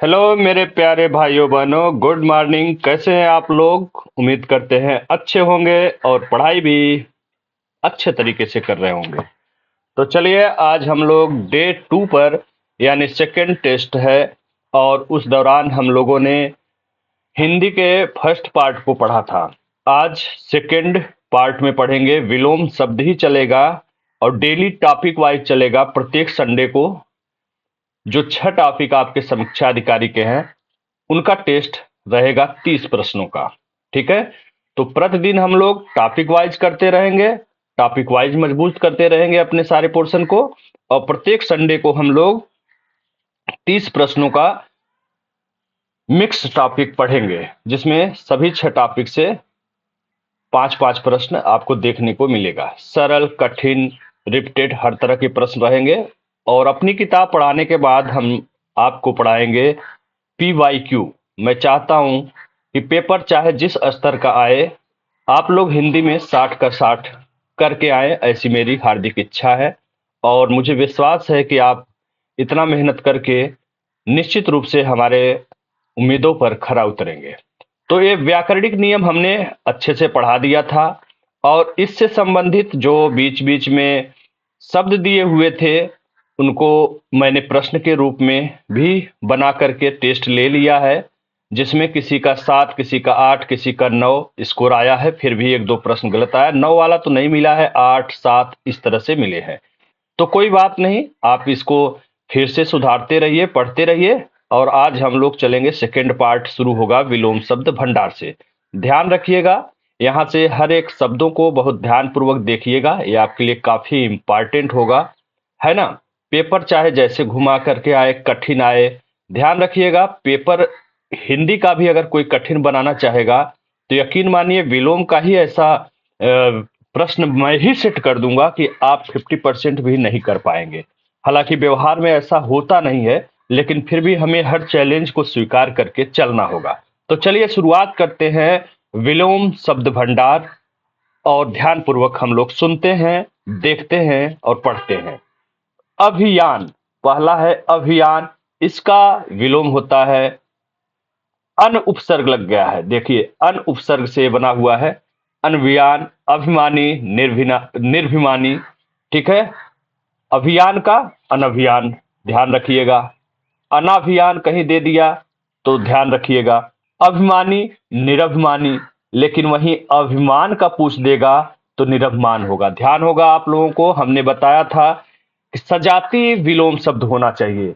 Hello मेरे प्यारे भाइयों बहनों, गुड मॉर्निंग। कैसे हैं आप लोग? उम्मीद करते हैं अच्छे होंगे और पढ़ाई भी अच्छे तरीके से कर रहे होंगे। तो चलिए, आज हम लोग डे 2 पर यानी सेकंड टेस्ट है, और उस दौरान हम लोगों ने हिंदी के फर्स्ट पार्ट को पढ़ा था। आज सेकंड पार्ट में पढ़ेंगे। विलोम शब्द ही चलेगा और डेली टॉपिक वाइज चलेगा। प्रत्येक संडे को जो 6 टॉपिक आपके समीक्षा अधिकारी के हैं, उनका टेस्ट रहेगा 30 प्रश्नों का। ठीक है, तो प्रतिदिन हम लोग टॉपिक वाइज करते रहेंगे, टॉपिक वाइज मजबूत करते रहेंगे अपने सारे पोर्शन को, और प्रत्येक संडे को हम लोग 30 प्रश्नों का मिक्स टॉपिक पढ़ेंगे, जिसमें सभी 6 टॉपिक से 5-5 प्रश्न आपको देखने को मिलेगा। सरल, कठिन, रिपीटेड, हर तरह के प्रश्न रहेंगे। और अपनी किताब पढ़ाने के बाद हम आपको पढ़ाएंगे PYQ। मैं चाहता हूं कि पेपर चाहे जिस स्तर का आए, आप लोग हिंदी में 60 का 60 करके आए, ऐसी मेरी हार्दिक इच्छा है। और मुझे विश्वास है कि आप इतना मेहनत करके निश्चित रूप से हमारे उम्मीदों पर खरा उतरेंगे। तो ये व्याकरणिक नियम हमने अच्छे से पढ़ा दिया था, और इससे संबंधित जो बीच बीच में शब्द दिए हुए थे, उनको मैंने प्रश्न के रूप में भी बना करके टेस्ट ले लिया है, जिसमें किसी का 7, किसी का 8, किसी का 9 स्कोर आया है। फिर भी 1-2 प्रश्न गलत आया। 9 वाला तो नहीं मिला है, 8, 7 इस तरह से मिले हैं। तो कोई बात नहीं, आप इसको फिर से सुधारते रहिए, पढ़ते रहिए। और आज हम लोग चलेंगे, सेकेंड पार्ट शुरू होगा विलोम शब्द भंडार से। ध्यान रखिएगा, यहाँ से हर एक शब्दों को बहुत ध्यानपूर्वक देखिएगा, ये आपके लिए काफी इंपॉर्टेंट होगा, है ना। पेपर चाहे जैसे घुमा करके आए, कठिन आए, ध्यान रखिएगा। पेपर हिंदी का भी अगर कोई कठिन बनाना चाहेगा, तो यकीन मानिए विलोम का ही ऐसा प्रश्न मैं ही सेट कर दूंगा कि आप 50% भी नहीं कर पाएंगे। हालांकि व्यवहार में ऐसा होता नहीं है, लेकिन फिर भी हमें हर चैलेंज को स्वीकार करके चलना होगा। तो चलिए शुरुआत करते हैं विलोम शब्द भंडार, और ध्यानपूर्वक हम लोग सुनते हैं, देखते हैं और पढ़ते हैं। अभियान, पहला है अभियान। इसका विलोम होता है अन उपसर्ग लग गया है, देखिए अन उपसर्ग से बना हुआ है। अनभियान, अभिमानी, निर्भिमानी। ठीक है, अभियान का अनभियान, ध्यान रखिएगा। अनाभियान कहीं दे दिया तो ध्यान रखिएगा। अभिमानी, निरभिमानी, लेकिन वहीं अभिमान का पूछ देगा तो निरभिमान होगा। ध्यान होगा आप लोगों को, हमने बताया था कि सजातीय विलोम शब्द होना चाहिए।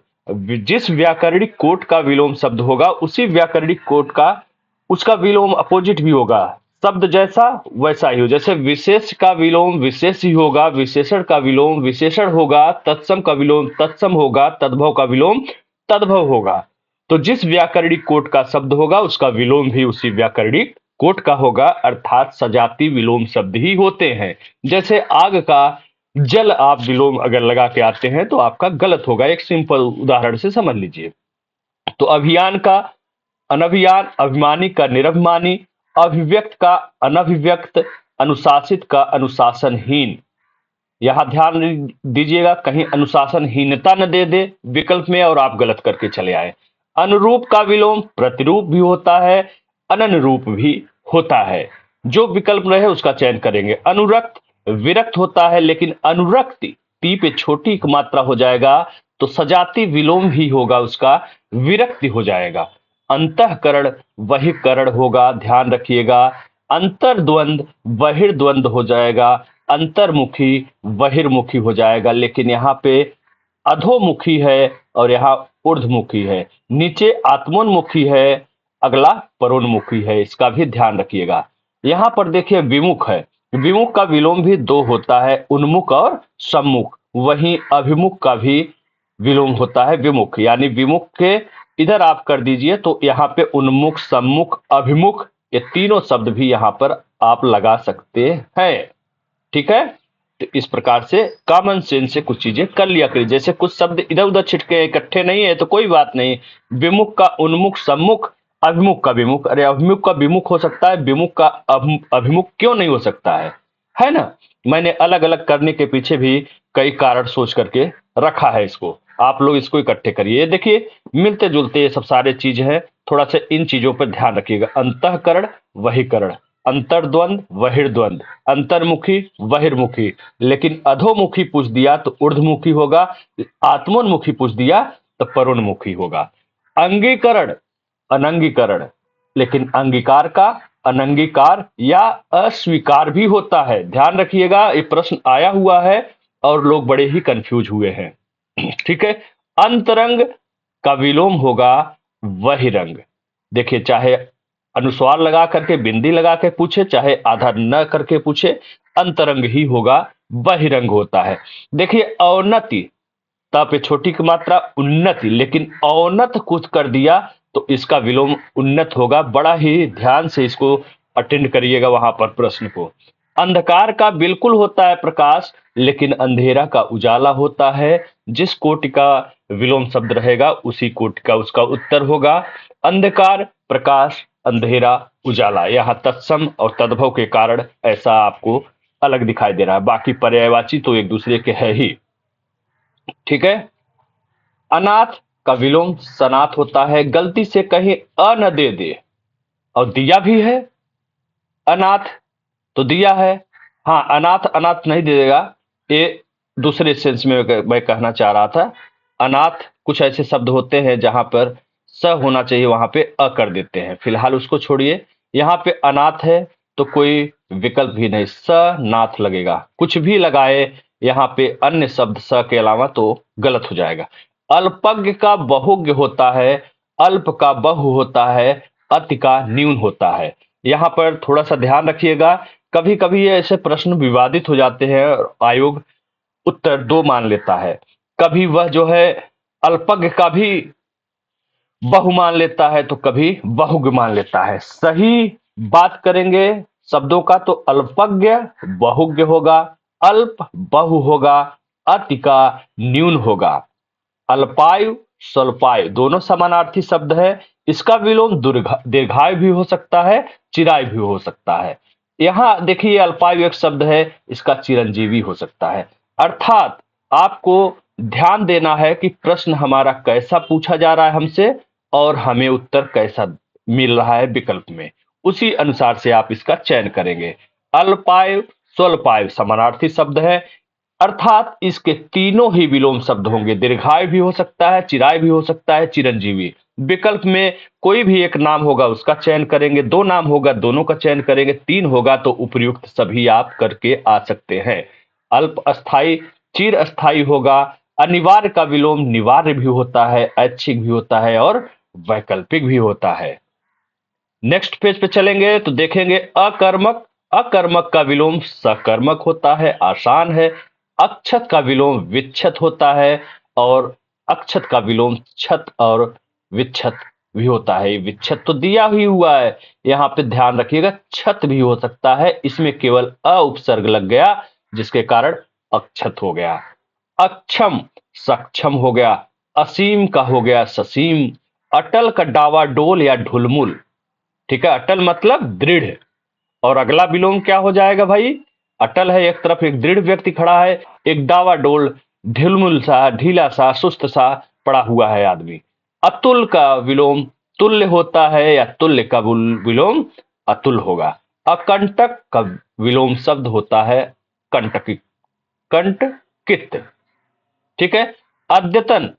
जिस व्याकरणिक कोट का विलोम शब्द होगा, उसी व्याकरणिक कोट का उसका विलोम अपोजिट भी होगा। शब्द जैसा वैसा ही हो। जैसे विशेष का विलोम विशेष ही होगा, विशेषण का विलोम विशेषण होगा, तत्सम का विलोम तत्सम होगा, तद्भव का विलोम तद्भव होगा। तो जिस व्याकरणिक कोट का शब्द होगा, उसका विलोम भी उसी व्याकरणिक कोट का होगा, अर्थात सजाती विलोम शब्द ही होते हैं। जैसे आग का जल आप विलोम अगर लगा के आते हैं तो आपका गलत होगा। एक सिंपल उदाहरण से समझ लीजिए। तो अभियान का अनभियान, अभिमानी का निरभिमानी, अभिव्यक्त का अनभिव्यक्त, अनुशासित का अनुशासनहीन। यहां ध्यान दीजिएगा, कहीं अनुशासनहीनता न दे दे विकल्प में और आप गलत करके चले आए। अनुरूप का विलोम प्रतिरूप भी होता है, अननुरूप भी होता है। जो विकल्प रहे उसका चयन करेंगे। अनुरक्त विरक्त होता है, लेकिन अनुरक्ति टी पे छोटी एक मात्रा हो जाएगा तो सजाती विलोम भी होगा, उसका विरक्ति हो जाएगा। अंतःकरण बहिर्करण होगा, ध्यान रखिएगा। अंतर्द्वंद बहिर्द्वंद हो जाएगा, अंतर्मुखी बहिर्मुखी हो जाएगा। लेकिन यहाँ पे अधोमुखी है और यहाँ ऊर्ध्वमुखी है। नीचे आत्मोन्मुखी है, अगला परोन्मुखी है, इसका भी ध्यान रखिएगा। यहाँ पर देखिए विमुख है, विमुख का विलोम भी 2 होता है, उन्मुख और सम्मुख। वहीं अभिमुख का भी विलोम होता है विमुख, यानी विमुख के इधर आप कर दीजिए तो यहाँ पे उन्मुख, सम्मुख, अभिमुख, ये तीनों शब्द भी यहाँ पर आप लगा सकते हैं। ठीक है, तो इस प्रकार से कॉमन सेंस से कुछ चीजें कर लिया करिए। जैसे कुछ शब्द इधर उधर छिटके इकट्ठे नहीं है तो कोई बात नहीं। विमुख का उन्मुख, सम्मुख, अभिमुख का विमुख। अरे अभिमुख का विमुख हो सकता है, विमुख का अभिमुख क्यों नहीं हो सकता है ना। मैंने अलग अलग करने के पीछे भी कई कारण सोच करके रखा है इसको। आप लोग इसको इकट्ठे करिए। ये देखिए मिलते जुलते ये सब सारे चीज हैं, थोड़ा सा इन चीजों पर ध्यान रखिएगा। अंतःकरण वहीकरण, अंतर्द्वंद बहिर्द्वंद, अंतर्मुखी बहिर्मुखी। लेकिन अधोमुखी पूछ दिया तो ऊर्ध्वमुखी होगा, आत्मोन्मुखी पूछ दिया तो परोन्मुखी होगा। अंगीकरण अनंगीकरण, लेकिन अंगीकार का अनंगीकार या अस्वीकार भी होता है। ध्यान रखिएगा, ये प्रश्न आया हुआ है और लोग बड़े ही कंफ्यूज हुए हैं। ठीक है। अंतरंग का विलोम होगा बहिरंग। देखिए चाहे अनुस्वार लगा करके बिंदी लगा के पूछे, चाहे आधा न करके पूछे, अंतरंग ही होगा, बहिरंग होता है। देखिए औन्नति, त पे छोटी की मात्रा उन्नति, लेकिन औन्नत कुछ कर दिया तो इसका विलोम उन्नत होगा। बड़ा ही ध्यान से इसको अटेंड करिएगा वहां पर प्रश्न को। अंधकार का बिल्कुल होता है प्रकाश, लेकिन अंधेरा का उजाला होता है। जिस कोटि का विलोम शब्द रहेगा उसी कोटि का उसका उत्तर होगा। अंधकार प्रकाश, अंधेरा उजाला, यहाँ तत्सम और तद्भव के कारण ऐसा आपको अलग दिखाई दे रहा है। बाकी पर्यायवाची तो एक दूसरे के है ही। ठीक है। अनाथ का विलोम सनाथ होता है। गलती से कहीं अ न दे दे, और दिया भी है अनाथ तो दिया है। हाँ, अनाथ अनाथ नहीं दे देगा, ये दूसरे सेंस में मैं कहना चाह रहा था। अनाथ कुछ ऐसे शब्द होते हैं जहां पर स होना चाहिए, वहां पे अ कर देते हैं। फिलहाल उसको छोड़िए, यहाँ पे अनाथ है तो कोई विकल्प भी नहीं, स नाथ लगेगा। कुछ भी लगाए यहाँ पे अन्य शब्द स के अलावा तो गलत हो जाएगा। अल्पज्ञ का बहुज्ञ होता है, अल्प का बहु होता है, अति का न्यून होता है। यहाँ पर थोड़ा सा ध्यान रखिएगा, कभी कभी ये ऐसे प्रश्न विवादित हो जाते हैं और आयोग उत्तर दो मान लेता है। कभी वह जो है अल्पज्ञ का भी बहु मान लेता है तो कभी बहुज्ञ मान लेता है। सही बात करेंगे शब्दों का तो अल्पज्ञ बहुज्ञ होगा, अल्प बहु होगा, अति का न्यून होगा। अल्पायु स्वल्पायु दोनों समानार्थी शब्द है। इसका विलोम दीर्घायु भी हो सकता है, चिरायु भी हो सकता है। यहां देखिए अल्पायु एक शब्द है, इसका चिरंजीवी हो सकता है। अर्थात आपको ध्यान देना है कि प्रश्न हमारा कैसा पूछा जा रहा है हमसे, और हमें उत्तर कैसा मिल रहा है विकल्प में, उसी अनुसार से आप इसका चयन करेंगे। अल्पायु स्वल्पायु समानार्थी शब्द है, अर्थात इसके तीनों ही विलोम शब्द होंगे। दीर्घायु भी हो सकता है, चिरायु भी हो सकता है, चिरंजीवी। विकल्प में कोई भी एक नाम होगा उसका चयन करेंगे, दो नाम होगा दोनों का चयन करेंगे, तीन होगा तो उपयुक्त सभी आप करके आ सकते हैं। अल्प अस्थाई चिर अस्थाई होगा। अनिवार्य का विलोम निवार्य भी होता है, ऐच्छिक भी होता है और वैकल्पिक भी होता है। नेक्स्ट पेज पे चलेंगे तो देखेंगे अकर्मक। अकर्मक का विलोम सकर्मक होता है, आसान है। अक्षत का विलोम विच्छत होता है, और अक्षत का विलोम छत और विच्छत भी होता है। विच्छत तो दिया ही हुआ है, यहाँ पे ध्यान रखिएगा, छत भी हो सकता है, इसमें केवल अ उपसर्ग लग गया जिसके कारण अक्षत हो गया। अक्षम सक्षम हो गया, असीम का हो गया ससीम। अटल का डावाडोल या ढुलमुल। ठीक है, अटल मतलब दृढ़, और अगला विलोम क्या हो जाएगा भाई? अटल है एक तरफ, एक दृढ़ व्यक्ति खड़ा है, एक डावाडोल ढिलमुल सा ढीला सा सुस्त सा पड़ा हुआ है आदमी। अतुल का विलोम तुल्य होता है, या तुल्य का विलोम अतुल होगा। अकंटक का विलोम शब्द होता है कंटकी, कंटकित। ठीक है। अद्यतन,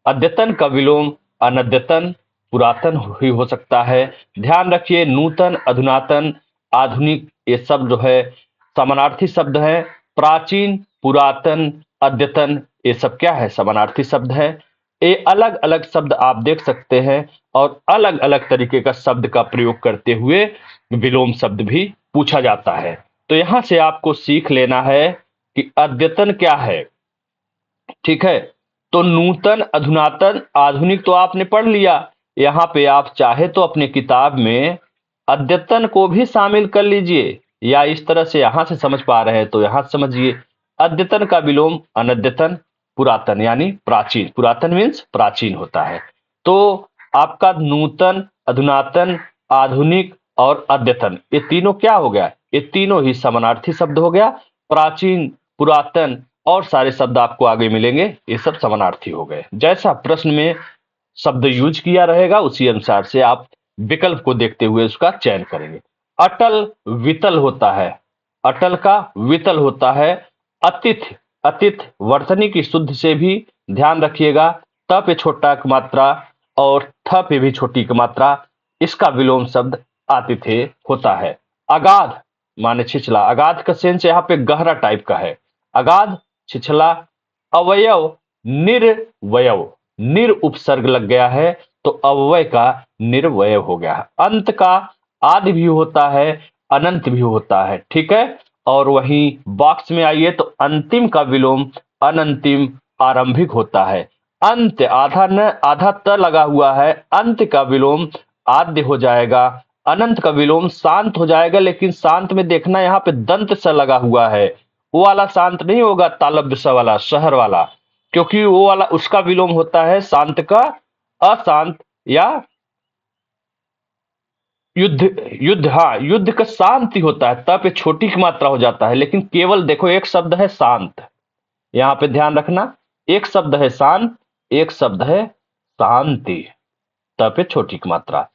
अद्यतन का विलोम अनद्यतन पुरातन ही हो सकता है। ध्यान रखिए नूतन अधुनातन आधुनिक ये सब जो है समानार्थी शब्द है। प्राचीन पुरातन अद्यतन ये सब क्या है? समानार्थी शब्द है। ये अलग अलग शब्द आप देख सकते हैं, और अलग अलग तरीके का शब्द का प्रयोग करते हुए विलोम शब्द भी पूछा जाता है। तो यहां से आपको सीख लेना है कि अद्यतन क्या है। ठीक है, तो नूतन अधुनातन आधुनिक तो आपने पढ़ लिया। यहाँ पे आप चाहे तो अपने किताब में अद्यतन को भी शामिल कर लीजिए, या इस तरह से यहां से समझ पा रहे हैं तो यहां से समझिए। अद्यतन का विलोम अनद्यतन पुरातन यानी प्राचीन, पुरातन मीन्स प्राचीन होता है। तो आपका नूतन अधुनातन आधुनिक और अद्यतन ये तीनों क्या हो गया? ये तीनों ही समानार्थी शब्द हो गया। प्राचीन पुरातन और सारे शब्द आपको आगे मिलेंगे, ये सब समानार्थी हो गए। जैसा प्रश्न में शब्द यूज किया रहेगा उसी अनुसार से आप विकल्प को देखते हुए उसका चयन करेंगे। अटल वितल होता है, अटल का वितल होता है। अतिथ, अतिथ वर्तनी की शुद्ध से भी ध्यान रखिएगा, त पे छोटा की मात्रा और थ पे भी छोटी की मात्रा, इसका विलोम शब्द आतिथ्य होता है। अगाध माने छिछला, अगाध का सेंस यहाँ पे गहरा टाइप का है, अगाध छिछला। अवयव निर्वयव, निर उपसर्ग लग गया है तो अव्यय का निर्वय हो गया है। अंत का आदि भी होता है, अनंत भी होता है, ठीक है। और वहीं बॉक्स में आइए तो अंतिम का विलोम अनंतिम आरंभिक होता है। अंत आधा न आधा त लगा हुआ है, अंत का विलोम आद्य हो जाएगा। अनंत का विलोम शांत हो जाएगा, लेकिन शांत में देखना यहाँ पे दंत स लगा हुआ है, वो वाला शांत नहीं होगा, तालब्य स वाला, शहर वाला, क्योंकि वो वाला उसका विलोम होता है शांत का अशांत या युद्ध, युद्ध, हाँ युद्ध का शांति होता है, तब पे छोटी की मात्रा हो जाता है। लेकिन केवल देखो एक शब्द है शांत, यहां पे ध्यान रखना, एक शब्द है शांत, एक शब्द है शांति, तब पे छोटी की मात्रा।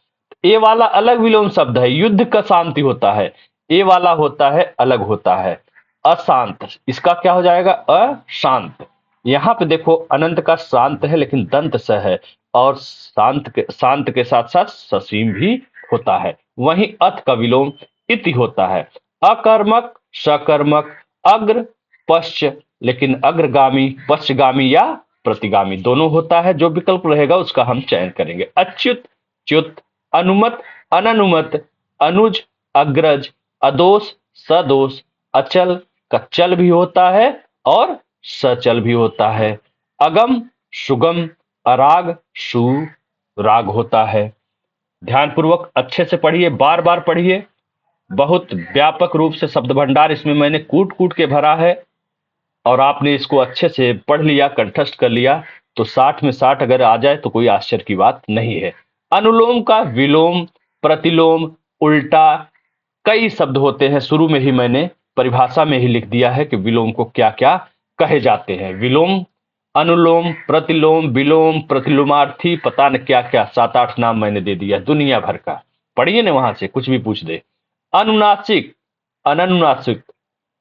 ए वाला अलग विलोम शब्द है, युद्ध का शांति होता है, ए वाला होता है अलग होता है अशांत, इसका क्या हो जाएगा अशांत। यहां पे देखो अनंत का शांत है लेकिन दंत स है, और शांत के साथ साथ ससीम भी होता है। वहीं अथ का विलोम इति होता है। अकर्मक सकर्मक, अग्र पश्च, लेकिन अग्रगामी पश्चगामी या प्रतिगामी दोनों होता है। जो विकल्प रहेगा उसका हम चयन करेंगे। अच्युत च्युत, अनुमत अननुमत, अनुज अग्रज, अदोष सदोष, अचल का चल भी होता है और सचल भी होता है। अगम सुगम, अराग सुराग होता है। ध्यानपूर्वक अच्छे से पढ़िए, बार बार पढ़िए, बहुत व्यापक रूप से शब्द भंडार इसमें मैंने कूट कूट के भरा है, और आपने इसको अच्छे से पढ़ लिया, कंठस्थ कर लिया, तो 60 में 60 अगर आ जाए तो कोई आश्चर्य की बात नहीं है। अनुलोम का विलोम, प्रतिलोम, उल्टा, कई शब्द होते हैं। शुरू में ही मैंने परिभाषा में ही लिख दिया है कि विलोम को क्या क्या कहे जाते हैं। विलोम, अनुलोम, प्रतिलोम, विलोम, प्रतिलोमार्थी, पता न क्या क्या 7-8 नाम मैंने दे दिया दुनिया भर का। पढ़िए ना, वहां से कुछ भी पूछ दे। अनुनासिक अननुनासिक,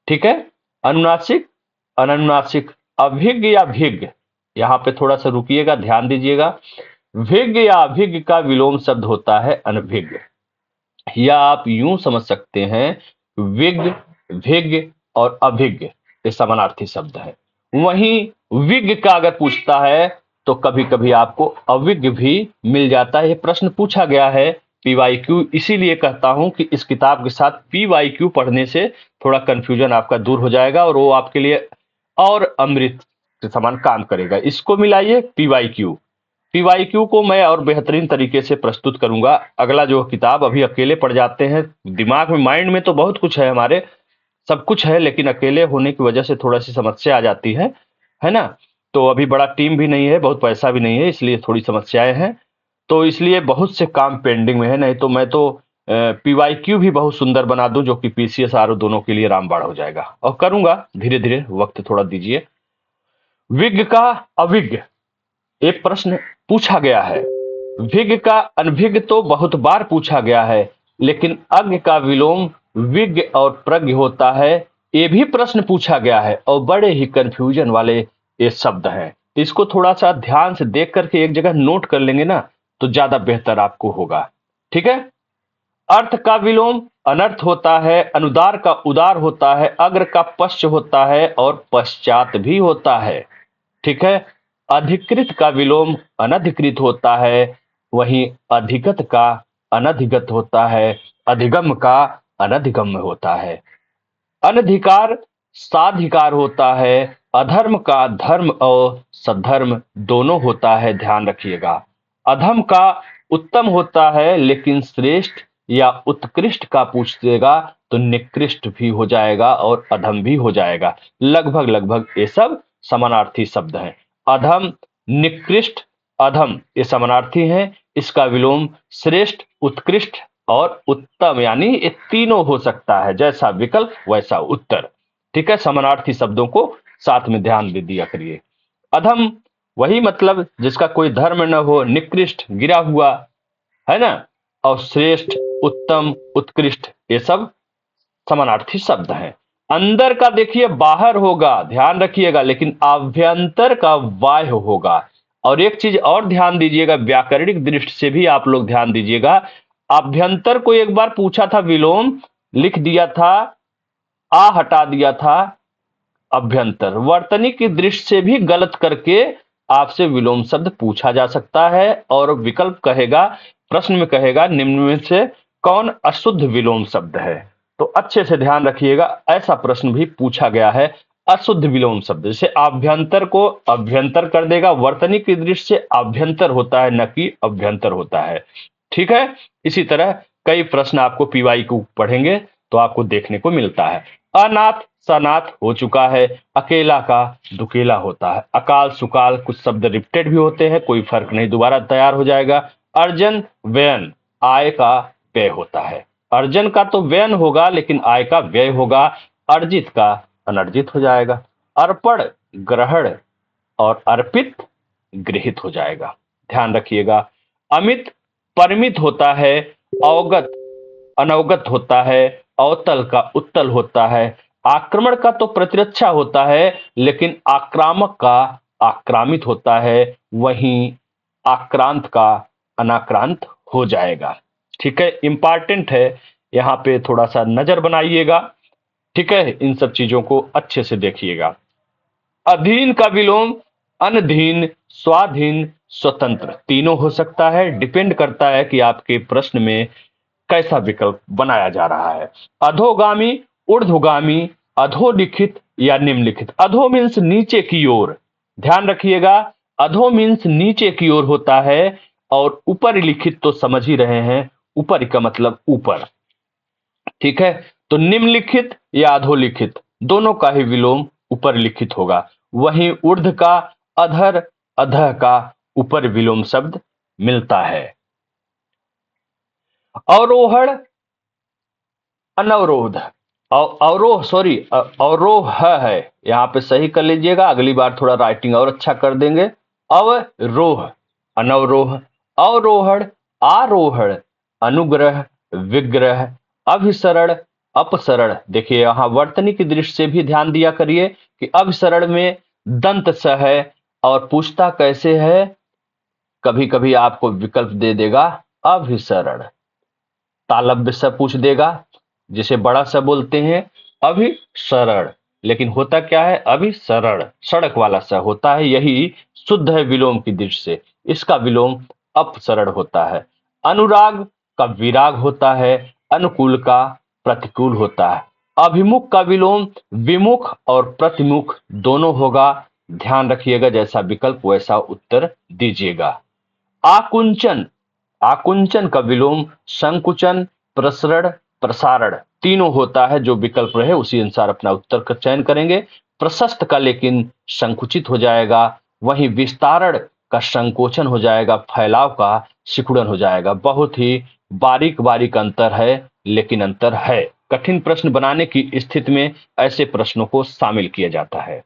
ठीक है, अनुनासिक अननुनासिक। अभिज्ञ या भिज्ञ, यहां पे थोड़ा सा रुकिएगा, ध्यान दीजिएगा। विज्ञ या अभिज्ञ का विलोम शब्द होता है अनभिज्ञ, या आप यूं समझ सकते हैं विज्ञ, भिज्ञ और अभिज्ञ ये समानार्थी शब्द है। वहीं विज्ञ का अगर पूछता है तो कभी कभी आपको अविज्ञ भी मिल जाता है। ये प्रश्न पूछा गया है पीवाईक्यू, इसीलिए कहता हूं कि इस किताब के साथ पीवाईक्यू पढ़ने से थोड़ा कंफ्यूजन आपका दूर हो जाएगा और वो आपके लिए और अमृत के समान काम करेगा। इसको मिलाइए पीवाईक्यू, पीवाईक्यू को मैं और बेहतरीन तरीके से प्रस्तुत करूंगा। अगला जो किताब अभी अकेले पढ़ जाते हैं, दिमाग में माइंड में तो बहुत कुछ है, हमारे सब कुछ है, लेकिन अकेले होने की वजह से थोड़ा सी समस्या आ जाती है ना। तो अभी बड़ा टीम भी नहीं है, बहुत पैसा भी नहीं है, इसलिए थोड़ी समस्याएं हैं, तो इसलिए बहुत से काम पेंडिंग में है। नहीं तो मैं तो पीवाईक्यू भी बहुत सुंदर बना दूं जो कि पीसीएस आर दोनों के लिए रामबाण हो जाएगा, और करूंगा धीरे धीरे, वक्त थोड़ा दीजिए। विज्ञ का अविज्ञ, एक प्रश्न पूछा गया है। विज्ञ का अनभिज्ञ तो बहुत बार पूछा गया है, लेकिन अज्ञ का विलोम विज्ञ और प्रज्ञ होता है, ये भी प्रश्न पूछा गया है, और बड़े ही कंफ्यूजन वाले ये शब्द हैं। इसको थोड़ा सा ध्यान से देख करके एक जगह नोट कर लेंगे ना तो ज्यादा बेहतर आपको होगा, ठीक है। अर्थ का विलोम अनर्थ होता है, अनुदार का उदार होता है, अग्र का पश्च होता है और पश्चात भी होता है, ठीक है। अधिकृत का विलोम अनधिकृत होता है, वहीं अधिगत का अनधिगत होता है, अधिगम का अनधिगम्य होता है। अनधिकार साधिकार होता है, अधर्म का धर्म और सद्धर्म दोनों होता है, ध्यान रखिएगा। अधम का उत्तम होता है, लेकिन श्रेष्ठ या उत्कृष्ट का पूछेगा तो निकृष्ट भी हो जाएगा और अधम भी हो जाएगा। लगभग लगभग ये सब समानार्थी शब्द हैं। अधम, निकृष्ट, अधम ये समानार्थी हैं। इसका विलोम श्रेष्ठ, उत्कृष्ट और उत्तम, यानी ये तीनों हो सकता है, जैसा विकल्प वैसा उत्तर, ठीक है। समानार्थी शब्दों को साथ में ध्यान दे दिया करिए। अधम वही मतलब जिसका कोई धर्म न हो, निकृष्ट गिरा हुआ, है ना। और श्रेष्ठ, उत्तम, उत्कृष्ट, ये सब समानार्थी शब्द हैं। अंदर का देखिए बाहर होगा, ध्यान रखिएगा, लेकिन आभ्यंतर का बाह्य होगा। और एक चीज और ध्यान दीजिएगा, व्याकरणिक दृष्टि से भी आप लोग ध्यान दीजिएगा। आभ्यंतर को एक बार पूछा था, विलोम लिख दिया था, आ हटा दिया था, अभ्यंतर। वर्तनी की दृष्टि से भी गलत करके आपसे विलोम शब्द पूछा जा सकता है, और विकल्प कहेगा, प्रश्न में कहेगा, निम्न में से कौन अशुद्ध विलोम शब्द है। तो अच्छे से ध्यान रखिएगा, ऐसा प्रश्न भी पूछा गया है। अशुद्ध विलोम शब्द जैसे आभ्यंतर को अभ्यंतर कर देगा, वर्तनी की दृष्टि से आभ्यंतर होता है, न कि अभ्यंतर होता है। ठीक है। इसी तरह कई प्रश्न आपको पीवाई को पढ़ेंगे तो आपको देखने को मिलता है। अनाथ सनाथ हो चुका है, अकेला का दुकेला होता है, अकाल सुकाल कुछ शब्द रिपीटेड भी होते हैं, कोई फर्क नहीं, दोबारा तैयार हो जाएगा। अर्जन व्ययन, आय का व्यय होता है। अर्जन का तो व्ययन होगा, लेकिन आय का व्यय होगा। अर्जित का अनर्जित हो जाएगा। अर्पण ग्रहण और अर्पित गृहित हो जाएगा। ध्यान रखिएगा। अमित परिमित होता है, अवगत अनवगत होता है, अवतल का उत्तल होता है। आक्रमण का तो प्रतिरक्षा होता है, लेकिन आक्रामक का आक्रामित होता है। वहीं आक्रांत का अनाक्रांत हो जाएगा। ठीक है, इंपॉर्टेंट है, यहां पे थोड़ा सा नजर बनाइएगा। ठीक है, इन सब चीजों को अच्छे से देखिएगा। अधीन का विलोम अनधीन, स्वाधीन, स्वतंत्र तीनों हो सकता है। डिपेंड करता है कि आपके प्रश्न में कैसा विकल्प बनाया जा रहा है। अधोगामी, ऊर्ध्वगामी, अधोलिखित या निम्नलिखित। अधो मीन्स नीचे की ओर, ध्यान रखिएगा। अधो मीन्स नीचे की ओर होता है, और ऊपर लिखित तो समझ ही रहे हैं, ऊपर का मतलब ऊपर। ठीक है, तो निम्नलिखित या अधोलिखित दोनों का ही विलोम ऊपर लिखित होगा। वहीं ऊर्ध्व का अधर, अधः का ऊपर विलोम शब्द मिलता है। अवरोहण अनवरोध, अवरोह सॉरी अवरोह है, यहां पे सही कर लीजिएगा, अगली बार थोड़ा राइटिंग और अच्छा कर देंगे। अवरोह अनवरोह, अवरोहण आरोहण, अनुग्रह विग्रह, अभिसरण अपसरण। देखिए यहां वर्तनी की दृष्टि से भी ध्यान दिया करिए कि अभिसरण में दंत स है, और पूछता कैसे है, कभी कभी आपको विकल्प दे देगा अभिसरण। तालव्य स पूछ देगा, जिसे बड़ा स बोलते हैं, अभिसरण, लेकिन होता क्या है, अभिसरण सड़क वाला स होता है। यही शुद्ध है विलोम की दृष्टि से, इसका विलोम अपसरण होता है। अनुराग का विराग होता है, अनुकूल का प्रतिकूल होता है। अभिमुख का विलोम विमुख और प्रतिमुख दोनों होगा। ध्यान रखिएगा, जैसा विकल्प वैसा उत्तर दीजिएगा। आकुंचन, आकुंचन का विलोम संकुचन, प्रसरण, प्रसारण तीनों होता है। जो विकल्प रहे उसी अनुसार अपना उत्तर का चयन करेंगे। प्रशस्त का लेकिन संकुचित हो जाएगा, वहीं विस्तारण का संकोचन हो जाएगा, फैलाव का सिकुड़न हो जाएगा। बहुत ही बारीक बारीक अंतर है, लेकिन अंतर है। कठिन प्रश्न बनाने की स्थिति में ऐसे प्रश्नों को शामिल किया जाता है।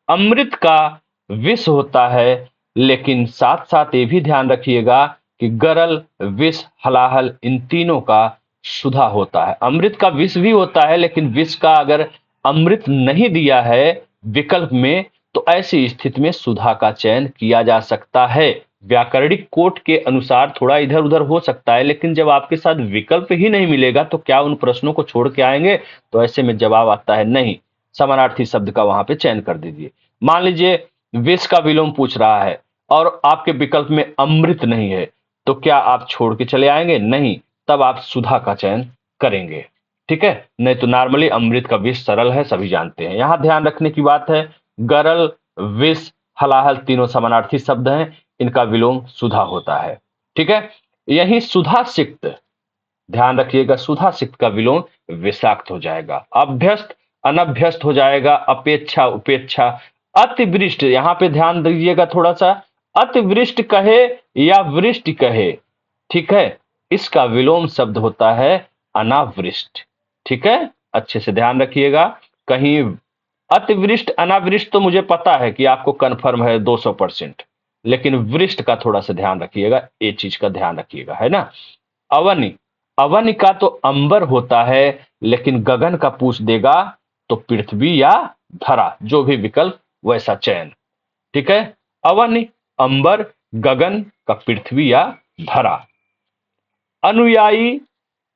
अमृत का विष होता है, लेकिन साथ साथ ये भी ध्यान रखिएगा कि गरल, विष, हलाहल इन तीनों का सुधा होता है। अमृत का विष भी होता है, लेकिन विष का अगर अमृत नहीं दिया है विकल्प में, तो ऐसी स्थिति में सुधा का चयन किया जा सकता है। व्याकरणिक कोट के अनुसार थोड़ा इधर उधर हो सकता है, लेकिन जब आपके साथ विकल्प ही नहीं मिलेगा तो क्या उन प्रश्नों को छोड़ के आएंगे? तो ऐसे में जवाब आता है नहीं, समानार्थी शब्द का वहां पे चयन कर दीजिए। मान लीजिए विष का विलोम पूछ रहा है और आपके विकल्प में अमृत नहीं है, तो क्या आप छोड़ के चले आएंगे? नहीं, तब आप सुधा का चयन करेंगे। ठीक है, नहीं तो नॉर्मली अमृत का विष सरल है, सभी जानते हैं। यहां ध्यान रखने की बात है, गरल, विष, हलाहल तीनों समानार्थी शब्द हैं, इनका विलोम सुधा होता है। ठीक है, यही सुधा सिक्त, ध्यान रखिएगा, सुधा सिक्त का विलोम विषाक्त हो जाएगा। अभ्यस्त अनभ्यस्त हो जाएगा, अपेक्षा उपेक्षा। अतिवृष्ट, यहां पे ध्यान दीजिएगा थोड़ा सा, अतिवृष्ट कहे या वृष्टि कहे, ठीक है, इसका विलोम शब्द होता है अनावृष्ट। ठीक है, अच्छे से ध्यान रखिएगा, कहीं अतिवृष्ट अनावृष्ट तो मुझे पता है कि आपको कन्फर्म है 200%, लेकिन वृष्ट का थोड़ा सा ध्यान रखिएगा, ये चीज का ध्यान रखिएगा, है ना। अवनि, अवनि का तो अंबर होता है, लेकिन गगन का पूछ देगा तो पृथ्वी या धरा, जो भी विकल्प वैसा चयन। ठीक है, अवनि, अंबर, गगन का पृथ्वी या धरा। अनुयायी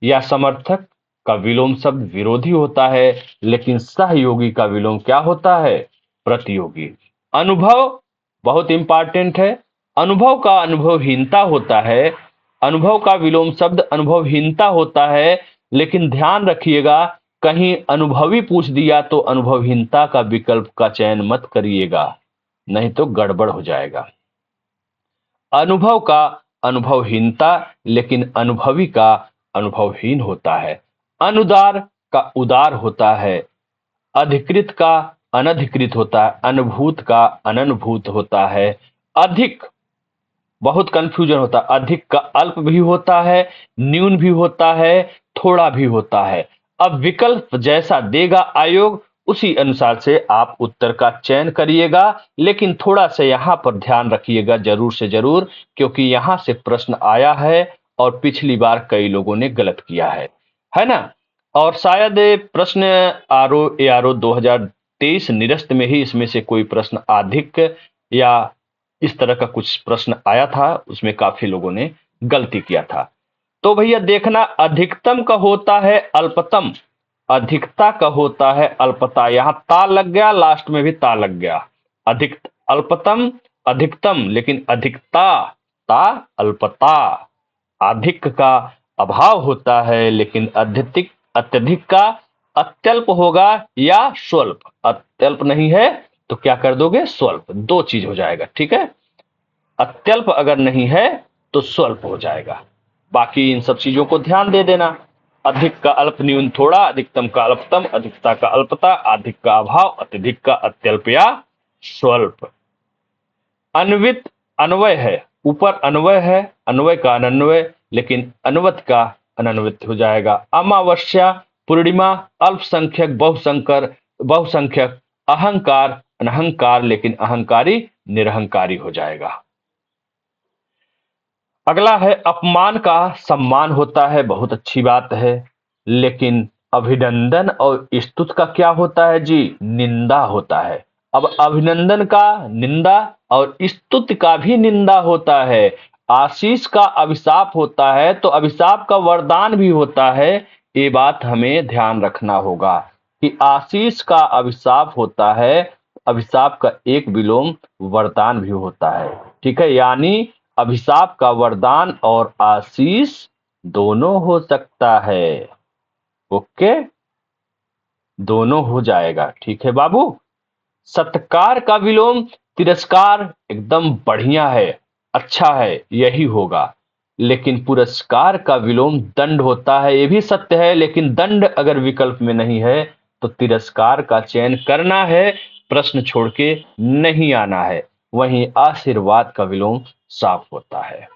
या समर्थक का विलोम शब्द विरोधी होता है, लेकिन सहयोगी का विलोम क्या होता है? प्रतियोगी। अनुभव बहुत इंपॉर्टेंट है। अनुभव का अनुभवहीनता होता है। अनुभव का विलोम शब्द अनुभवहीनता होता है, लेकिन ध्यान रखिएगा कहीं अनुभवी पूछ दिया तो अनुभवहीनता का विकल्प का चयन मत करिएगा, नहीं तो गड़बड़ हो जाएगा। अनुभव का अनुभवहीनता, लेकिन अनुभवी का अनुभवहीन होता है। अनुदार का उदार होता है। अधिकृत का अनधिकृत होता है। अनुभूत का अननुभूत होता है। अधिक, बहुत कंफ्यूजन होता है। अधिक का अल्प भी होता है, न्यून भी होता है, थोड़ा भी होता है। अब विकल्प जैसा देगा आयोग, उसी अनुसार से आप उत्तर का चयन करिएगा, लेकिन थोड़ा सा यहां पर ध्यान रखिएगा जरूर से जरूर, क्योंकि यहां से प्रश्न आया है और पिछली बार कई लोगों ने गलत किया है ना। और शायद ये प्रश्न आरओ 2023 निरस्त में ही इसमें से कोई प्रश्न अधिक या इस तरह का कुछ प्रश्न आया था, उसमें काफी लोगों ने गलती किया था। तो भैया देखना, अधिकतम का होता है अल्पतम, अधिकता का होता है अल्पता। यहां ता लग गया, लास्ट में भी ता लग गया। अधिक, अल्पतम, अधिकतम, लेकिन अधिकता, ता, अल्पता। अधिक का अभाव होता है, लेकिन अत्यधिक, अत्यधिक का अत्यल्प होगा या स्वल्प। अत्यल्प नहीं है तो क्या कर दोगे? स्वल्प। दो चीज हो जाएगा, ठीक है। अत्यल्प अगर नहीं है तो स्वल्प हो जाएगा। बाकी इन सब चीजों को ध्यान दे देना। अधिक का अल्प न्यून थोड़ा, अधिकतम का अल्पतम, अधिकता का अल्पता, अधिक का अभाव, अत्यधिक का अत्यल्प या स्वल्प। अन्वित अन्वय है, ऊपर अन्वय है, अन्वय का अनन्वय, लेकिन अन्वत का अनन्वित हो जाएगा। अमावस्या, पूर्णिमा, अल्पसंख्यक, बहुसंख्यक, अहंकार, अनहंकार, लेकिन अहंकारी निरहंकारी हो जाएगा। अगला है अपमान का सम्मान होता है, बहुत अच्छी बात है, लेकिन अभिनंदन और स्तुति का क्या होता है जी? निंदा होता है। अब अभिनंदन का निंदा और स्तुति का भी निंदा होता है। आशीष का अभिशाप होता है तो अभिशाप का वरदान भी होता है। ये बात हमें ध्यान रखना होगा कि आशीष का अभिशाप होता है, अभिशाप का एक विलोम वरदान भी होता है। ठीक है, यानी अभिशाप का वरदान और आशीष दोनों हो सकता है। ओके, दोनों हो जाएगा, ठीक है बाबू। सत्कार का विलोम तिरस्कार, एकदम बढ़िया है, अच्छा है, यही होगा। लेकिन पुरस्कार का विलोम दंड होता है, ये भी सत्य है, लेकिन दंड अगर विकल्प में नहीं है तो तिरस्कार का चयन करना है, प्रश्न छोड़ के नहीं आना है। वहीं आशीर्वाद का विलोम साफ होता है।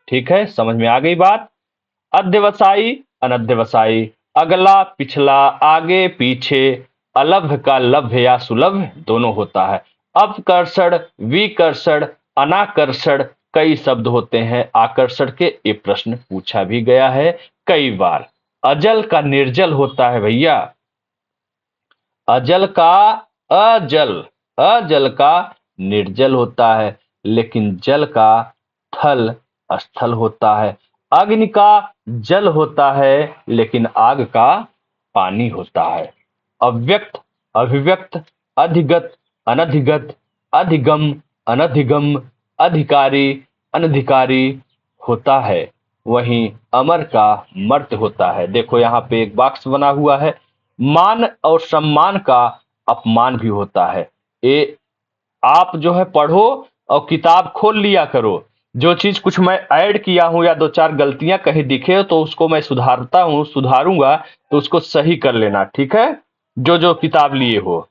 ठीक है, समझ में आ गई बात। अध्यवसायी, अनध्यवसायी, अगला पिछला, आगे पीछे, अलभ्य का लभ्य या सुलभ दोनों होता है। अपकर्षण, विकर्षण, अनाकर्षण, कई शब्द होते हैं आकर्षण के, ये प्रश्न पूछा भी गया है कई बार। अजल का निर्जल होता है भैया, अजल का अजल, अजल का निर्जल होता है, लेकिन जल का थल स्थल होता है। अग्नि का जल होता है, लेकिन आग का पानी होता है। अव्यक्त, अभिव्यक्त, अधिगत, अनधिगत, अधिगम, अनधिगम, अधिकारी, अनधिकारी होता है। वहीं अमर का मर्त्य होता है। देखो यहाँ पे एक बॉक्स बना हुआ है। मान और सम्मान का अपमान भी होता है। ये आप जो है पढ़ो और किताब खोल लिया करो। जो चीज कुछ मैं ऐड किया हूं या दो चार गलतियां कहीं दिखे तो उसको मैं सुधारता हूं, सुधारूंगा, तो उसको सही कर लेना, ठीक है। जो जो किताब लिए हो,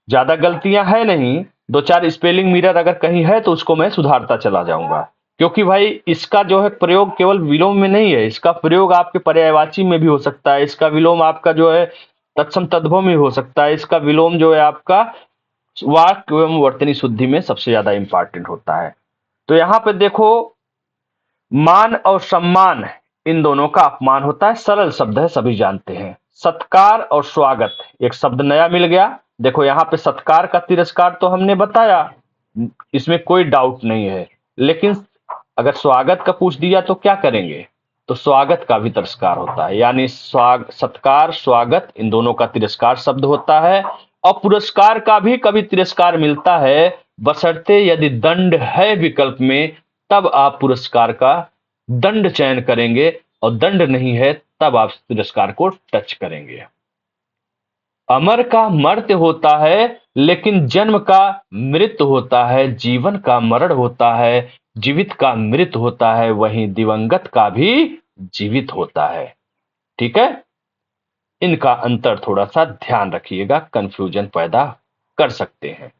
ज्यादा गलतियां है नहीं, दो चार स्पेलिंग मिरर अगर कहीं है तो उसको मैं सुधारता चला जाऊंगा। क्योंकि भाई इसका जो है प्रयोग केवल विलोम में नहीं है, इसका प्रयोग आपके पर्यायवाची में भी हो सकता है। इसका विलोम आपका जो है तत्सम तद्भव में हो सकता है। इसका विलोम जो है आपका वाक्य एवं वर्तनी शुद्धि में सबसे ज्यादा इंपॉर्टेंट होता है। तो यहां पे देखो, मान और सम्मान, इन दोनों का अपमान होता है। सरल शब्द है, सभी जानते हैं। सत्कार और स्वागत, एक शब्द नया मिल गया। देखो यहां पे सत्कार का तिरस्कार तो हमने बताया, इसमें कोई डाउट नहीं है। लेकिन अगर स्वागत का पूछ दिया तो क्या करेंगे? तो स्वागत का भी तिरस्कार होता है, यानी सत्कार स्वागत इन दोनों का तिरस्कार शब्द होता है। और पुरस्कार का भी कभी तिरस्कार मिलता है, बशर्ते यदि दंड है विकल्प में, तब आप पुरस्कार का दंड चयन करेंगे, और दंड नहीं है तब आप पुरस्कार को टच करेंगे। अमर का मर्त्य होता है, लेकिन जन्म का मृत्यु होता है। जीवन का मरण होता है, जीवित का मृत होता है। वहीं दिवंगत का भी जीवित होता है। ठीक है, इनका अंतर थोड़ा सा ध्यान रखिएगा, कंफ्यूजन पैदा कर सकते हैं।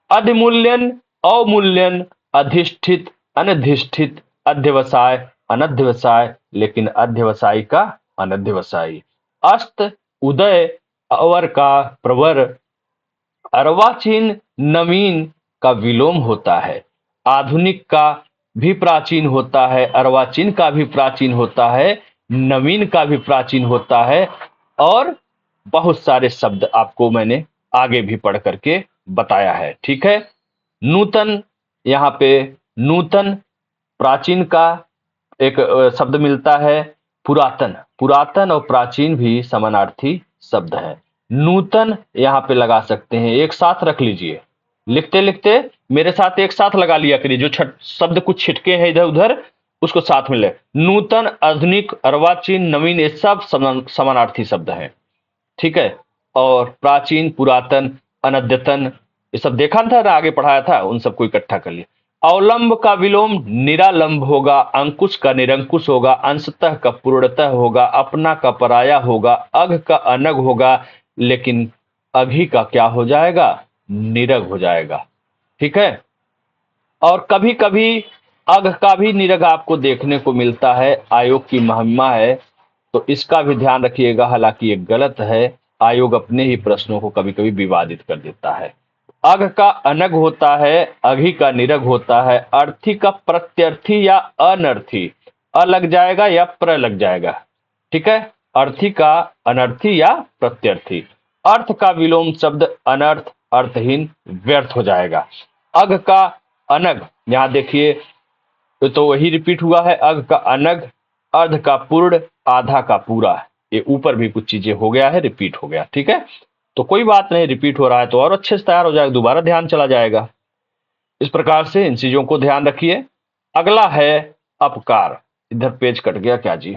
अधिमूल्यन, अवमूल्यन, अधिष्ठित, अनधिष्ठित, अध्यवसाय, अनध्यवसाय, लेकिन अध्यवसायी का अनध्यवसायी। अस्त, उदय, अवर का प्रवर, अर्वाचीन, नवीन का विलोम होता है। आधुनिक का भी प्राचीन होता है, अर्वाचीन का भी प्राचीन होता है, नवीन का भी प्राचीन होता है। और बहुत सारे शब्द आपको मैंने आगे भी पढ़ करके बताया है। ठीक है, नूतन, यहाँ पे नूतन प्राचीन का एक शब्द मिलता है। पुरातन, पुरातन और प्राचीन भी समानार्थी शब्द है। नूतन यहाँ पे लगा सकते हैं, एक साथ रख लीजिए, लिखते लिखते मेरे साथ एक साथ लगा लिया करिए। जो शब्द कुछ छिटके हैं इधर उधर, उसको साथ में ले। नूतन, आधुनिक, अर्वाचीन, नवीन, ये सब समानार्थी शब्द हैं। ठीक है, और प्राचीन, पुरातन, अनद्यतन, ये सब देखा था ना, आगे पढ़ाया था, उन सबको इकट्ठा कर लिया। अवलंब का विलोम निरालंब होगा, अंकुश का निरंकुश होगा, अंशतः का पूर्णतः होगा, अपना का पराया होगा, अघ का अनग होगा, लेकिन अघी का क्या हो जाएगा? निरग हो जाएगा। ठीक है, और कभी कभी अघ का भी निरग आपको देखने को मिलता है। आयोग की महिमा है, तो इसका भी ध्यान रखिएगा। हालांकि ये गलत है, आयोग अपने ही प्रश्नों को कभी कभी विवादित कर देता है। अघ का अनग होता है, अघी का निरग होता है। अर्थी का प्रत्यर्थी या अनर्थी, अ लग जाएगा या प्र लग जाएगा। ठीक है, अर्थी का अनर्थी या प्रत्यर्थी। अर्थ का विलोम शब्द अनर्थ, अर्थहीन, व्यर्थ हो जाएगा। अघ का अनग, यहां देखिए तो वही रिपीट हुआ है। अघ का अनग, अर्ध का पूर्ण, आधा का पूरा। ये ऊपर भी कुछ चीजें हो गया है, रिपीट हो गया। ठीक है, तो कोई बात नहीं, रिपीट हो रहा है तो और अच्छे से तैयार हो जाएगा, दोबारा ध्यान चला जाएगा। इस प्रकार से इन चीजों को ध्यान रखिए। अगला है अपकार। इधर पेज कट गया क्या जी?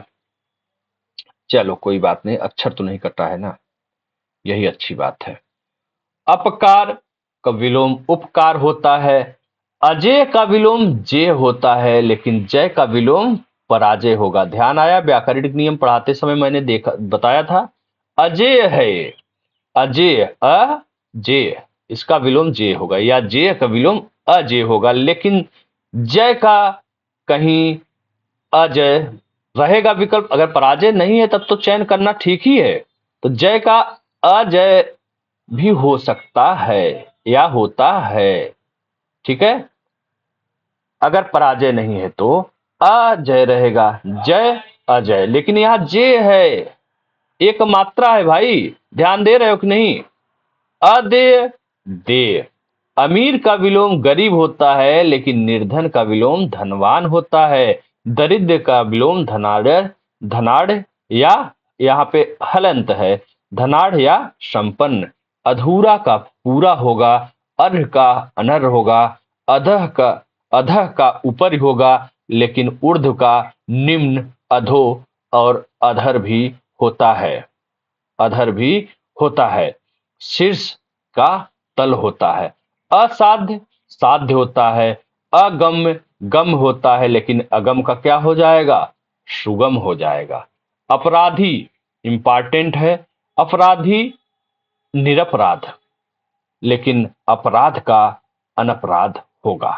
चलो कोई बात नहीं, अक्षर तो नहीं कटा है ना, यही अच्छी बात है। अपकार का विलोम उपकार होता है। अजय का विलोम जय होता है, लेकिन जय का विलोम पराजय होगा। ध्यान आया? व्याकरणिक नियम पढ़ाते समय मैंने देखा, बताया था। अजय है, अजय, अजय, इसका विलोम जय होगा, या जय का विलोम अजय होगा। लेकिन जय का कहीं अजय रहेगा विकल्प। अगर पराजय नहीं है तब तो चयन करना ठीक ही है। तो जय का अजय भी हो सकता है या होता है। ठीक है, अगर पराजय नहीं है तो अजय रहेगा, जय अजय। लेकिन यहां जय है, एक मात्रा है भाई, ध्यान दे रहे हो कि नहीं? अदेय, देय। अमीर का विलोम गरीब होता है, लेकिन निर्धन का विलोम धनवान होता है। दरिद्र का विलोम धनाढ़, धनाढ़, या यहाँ पे हलंत है, धनाढ़ या संपन्न। अधूरा का पूरा होगा, अर्ह का अनर्ह होगा, अधः का ऊपर होगा, लेकिन ऊर्ध्व का निम्न, अधो, और अधर भी होता है, अधर भी होता है। शीर्ष का तल होता है। असाध्य साध्य होता है। अगम्य गम होता है, लेकिन अगम का क्या हो जाएगा? सुगम हो जाएगा। अपराधी इंपॉर्टेंट है। अपराधी निरपराध, लेकिन अपराध का अनपराध होगा।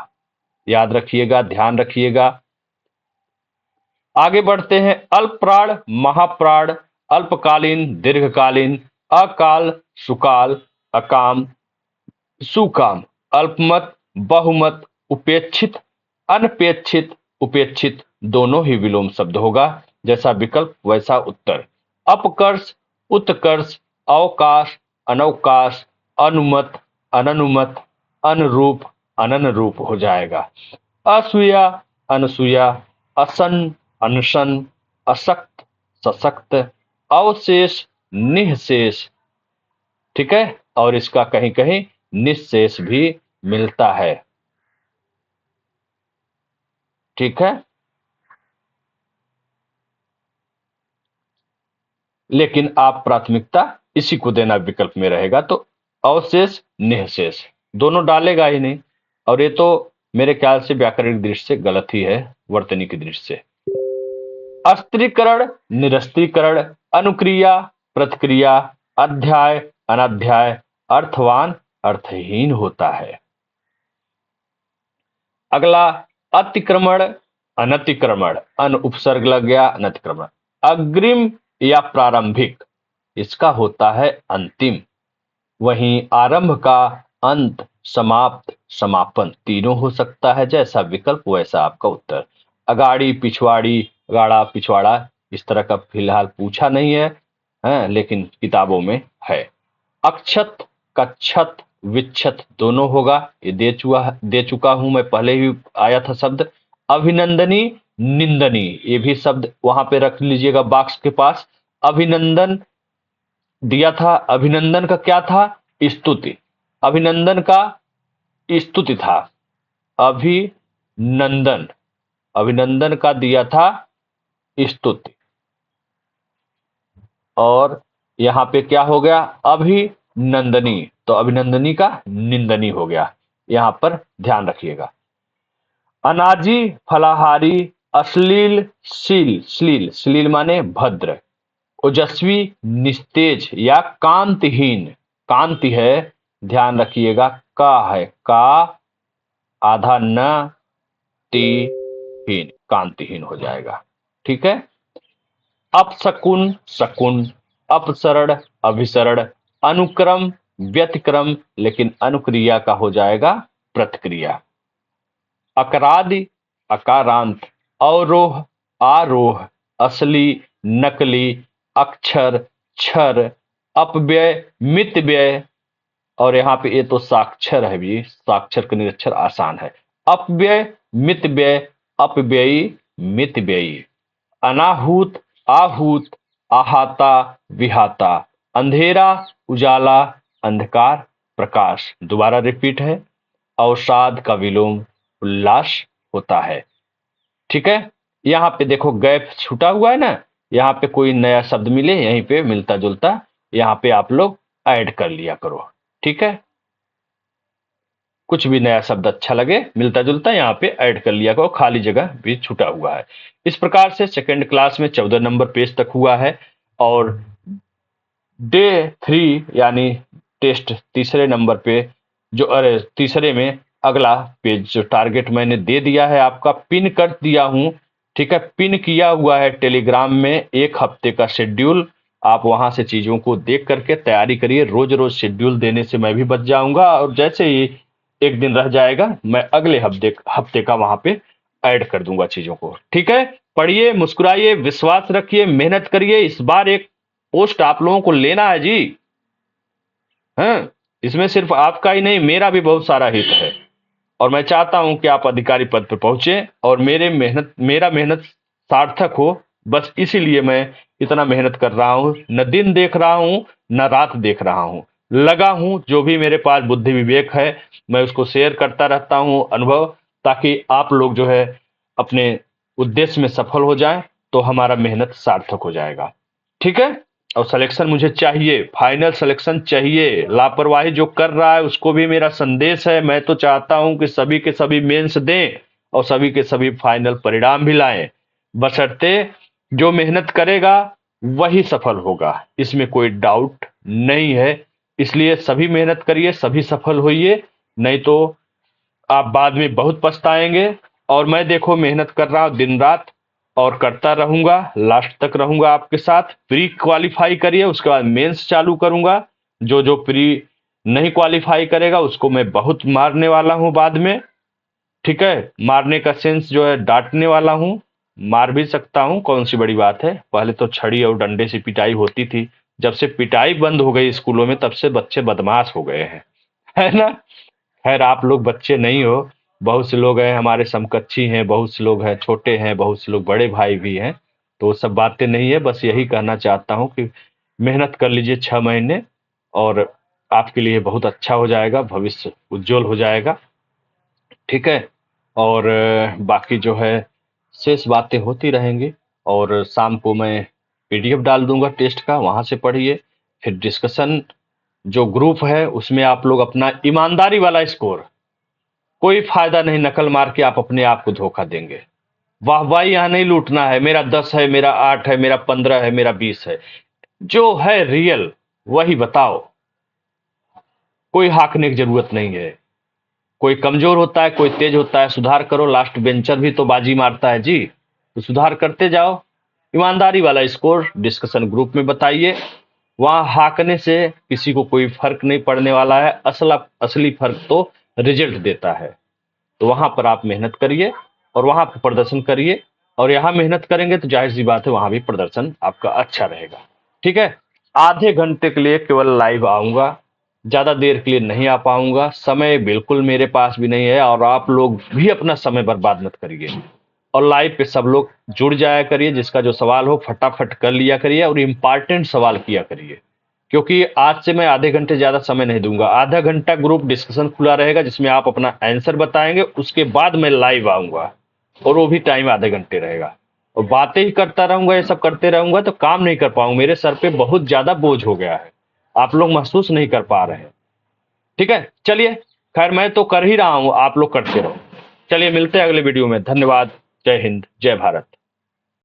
याद रखिएगा, ध्यान रखिएगा। आगे बढ़ते हैं। अल्प प्राण, महाप्राण, अल्पकालीन, दीर्घकालीन, अकाल, सुकाल, अकाम, सुकाम, अल्पमत, बहुमत, उपेक्षित, अनपेक्षित, उपेक्षित दोनों ही विलोम शब्द होगा। जैसा विकल्प वैसा उत्तर। अपकर्ष, उत्कर्ष, अवकाश, अनवकाश, अनुमत, अननुमत, अनुरूप, अननुरूप हो जाएगा। असूया, अनसूया, असन, अनशन, अशक्त, सशक्त, अवशेष, निःशेष। ठीक है, और इसका कहीं कहीं निःशेष भी मिलता है। ठीक है, लेकिन आप प्राथमिकता इसी को देना विकल्प में रहेगा, तो अवशेष, निःशेष दोनों डालेगा ही नहीं। और ये तो मेरे ख्याल से व्याकरणिक दृष्टि से गलत ही है, वर्तनी की दृष्टि से। अस्त्रीकरण, निरस्त्रीकरण, अनुक्रिया, प्रतिक्रिया, अध्याय, अनाध्याय, अर्थवान, अर्थहीन होता है। अगला अतिक्रमण, अनतिक्रमण, अन उपसर्ग लग गया, अनतिक्रमण। अग्रिम या प्रारंभिक, इसका होता है अंतिम। वहीं आरंभ का अंत, समाप्त, समापन तीनों हो सकता है। जैसा विकल्प वैसा आपका उत्तर। अगाड़ी, पिछवाड़ी, गाड़ा, पिछवाड़ा इस तरह का फिलहाल पूछा नहीं है, लेकिन किताबों में है। अक्षत, कक्षत, विक्षत दोनों होगा, ये दे चुका हूं मैं, पहले ही आया था शब्द। अभिनंदनी, निंदनी, ये भी शब्द वहां पे रख लीजिएगा बॉक्स के पास। अभिनंदन दिया था, अभिनंदन का क्या था? स्तुति। अभिनंदन का स्तुति था। अभिनंदन, अभिनंदन का दिया था स्तुति। और यहां पे क्या हो गया? अभिनंदनी, तो अभिनंदनी का निंदनी हो गया। यहां पर ध्यान रखिएगा। अनाजी, फलाहारी, अश्लील, शील, श्लील, श्लील माने भद्र, ओजस्वी, निस्तेज या कांतिहीन, कांति है, ध्यान रखिएगा, का है, का आधा न, ती हीन, कांतिहीन हो जाएगा। ठीक है। अपशकुन, शकुन, अपसरण, अभिसरण, अनुक्रम, व्यतिक्रम, लेकिन अनुक्रिया का हो जाएगा प्रतिक्रिया। अकरादि, अकारांत, अवरोह, आरोह, असली, नकली, अक्षर, क्षर, अपव्यय, मितव्यय, और यहाँ पे ये तो साक्षर है भी, साक्षर का निरक्षर आसान है। अपव्यय, मितव्यय, अपव्ययी, मितव्ययी। अनाहूत, आहूत, आहाता, विहाता, अंधेरा, उजाला, अंधकार, प्रकाश। दोबारा रिपीट है। अवसाद का विलोम उल्लास होता है। ठीक है। यहां पे देखो गैप छूटा हुआ है ना, यहां पे कोई नया शब्द मिले, यहीं पे मिलता जुलता, यहां पे आप लोग ऐड कर लिया करो। ठीक है, कुछ भी नया शब्द अच्छा लगे मिलता जुलता, यहाँ पे ऐड कर लिया करो, खाली जगह भी छूटा हुआ है। इस प्रकार से सेकेंड क्लास में 14 नंबर पेज तक हुआ है। और डे 3 यानी टेस्ट तीसरे नंबर पे जो, अरे तीसरे में अगला पेज जो टारगेट मैंने दे दिया है, आपका पिन कर दिया हूं। ठीक है, पिन किया हुआ है टेलीग्राम में, एक हफ्ते का शेड्यूल। आप वहां से चीजों को देख करके तैयारी करिए। रोज रोज शेड्यूल देने से मैं भी बच जाऊंगा, और जैसे ही एक दिन रह जाएगा मैं अगले हफ्ते का वहां पे ऐड कर दूंगा चीजों को। ठीक है, पढ़िए, मुस्कुराइए, विश्वास रखिए, मेहनत करिए। इस बार एक पोस्ट आप लोगों को लेना है जी, हैं? इसमें सिर्फ आपका ही नहीं, मेरा भी बहुत सारा हित है। और मैं चाहता हूं कि आप अधिकारी पद पर पहुंचे और मेरा मेहनत सार्थक हो। बस इसीलिए मैं इतना मेहनत कर रहा हूं, न दिन देख रहा हूं, न रात देख रहा हूं, लगा हूं। जो भी मेरे पास बुद्धि विवेक है, मैं उसको शेयर करता रहता हूं, अनुभव, ताकि आप लोग जो है अपने उद्देश्य में सफल हो जाएं, तो हमारा मेहनत सार्थक हो जाएगा। ठीक है। और सिलेक्शन मुझे चाहिए, फाइनल सिलेक्शन चाहिए। लापरवाही जो कर रहा है उसको भी मेरा संदेश है। मैं तो चाहता हूं कि सभी के सभी मेंस दें और सभी के सभी फाइनल परिणाम भी लाएं, बशर्ते जो मेहनत करेगा वही सफल होगा, इसमें कोई डाउट नहीं है। इसलिए सभी मेहनत करिए, सभी सफल होइए, नहीं तो आप बाद में बहुत पछताएंगे। और मैं देखो मेहनत कर रहा हूं दिन रात, और करता रहूंगा, लास्ट तक रहूंगा आपके साथ। प्री क्वालिफाई करिए, उसके बाद मेंस चालू करूंगा। जो जो प्री नहीं क्वालिफाई करेगा उसको मैं बहुत मारने वाला हूं बाद में, ठीक है। मारने का सेंस जो है डांटने वाला हूं, मार भी सकता हूं, कौन सी बड़ी बात है। पहले तो छड़ी और डंडे से पिटाई होती थी, जब से पिटाई बंद हो गई स्कूलों में तब से बच्चे बदमाश हो गए हैं, है ना। खैर आप लोग बच्चे नहीं हो, बहुत से लोग हैं हमारे समकक्षी हैं, बहुत से लोग हैं छोटे हैं, बहुत से लोग बड़े भाई भी हैं। तो वो सब बातें नहीं है, बस यही कहना चाहता हूँ कि मेहनत कर लीजिए 6 महीने, और आपके लिए बहुत अच्छा हो जाएगा, भविष्य उज्जवल हो जाएगा, ठीक है। और बाकी जो है शेष बातें होती रहेंगी। और शाम को मैं पीडीएफ डाल दूंगा टेस्ट का, वहां से पढ़िए। फिर डिस्कशन जो ग्रुप है उसमें आप लोग अपना ईमानदारी वाला स्कोर, कोई फायदा नहीं नकल मार के आप अपने आप को धोखा देंगे। वाहवाही यहाँ नहीं लूटना है, मेरा 10 है, मेरा 8 है, मेरा 15 है, मेरा 20 है। जो है रियल वही बताओ, कोई हाकने की जरूरत नहीं है। कोई कमजोर होता है, कोई तेज होता है, सुधार करो। लास्ट बेंचर भी तो बाजी मारता है जी, तो सुधार करते जाओ। ईमानदारी वाला स्कोर डिस्कशन ग्रुप में बताइए। वहां हाकने से किसी को कोई फर्क नहीं पड़ने वाला है, असली फर्क तो रिजल्ट देता है। तो वहां पर आप मेहनत करिए और वहां पर प्रदर्शन करिए। और यहाँ मेहनत करेंगे तो जाहिर सी बात है वहां भी प्रदर्शन आपका अच्छा रहेगा, ठीक है। आधे घंटे के लिए केवल लाइव आऊंगा, ज्यादा देर के लिए नहीं आ पाऊंगा, समय बिल्कुल मेरे पास भी नहीं है। और आप लोग भी अपना समय बर्बाद मत करिए, और लाइव पे सब लोग जुड़ जाया करिए। जिसका जो सवाल हो फटाफट कर लिया करिए, और इम्पॉर्टेंट सवाल किया करिए। क्योंकि आज से मैं आधे घंटे ज्यादा समय नहीं दूंगा। आधा घंटा ग्रुप डिस्कशन खुला रहेगा जिसमें आप अपना आंसर बताएंगे, उसके बाद मैं लाइव आऊंगा, और वो भी टाइम आधे घंटे रहेगा। और बातें ही करता रहूंगा, ये सब करते रहूंगा तो काम नहीं कर पाऊंगा। मेरे सर पे बहुत ज्यादा बोझ हो गया है, आप लोग महसूस नहीं कर पा रहे हैं, ठीक है। चलिए, खैर मैं तो कर ही रहा हूं, आप लोग करते रहो। चलिए मिलते हैं अगले वीडियो में। धन्यवाद। जय हिंद, जय भारत।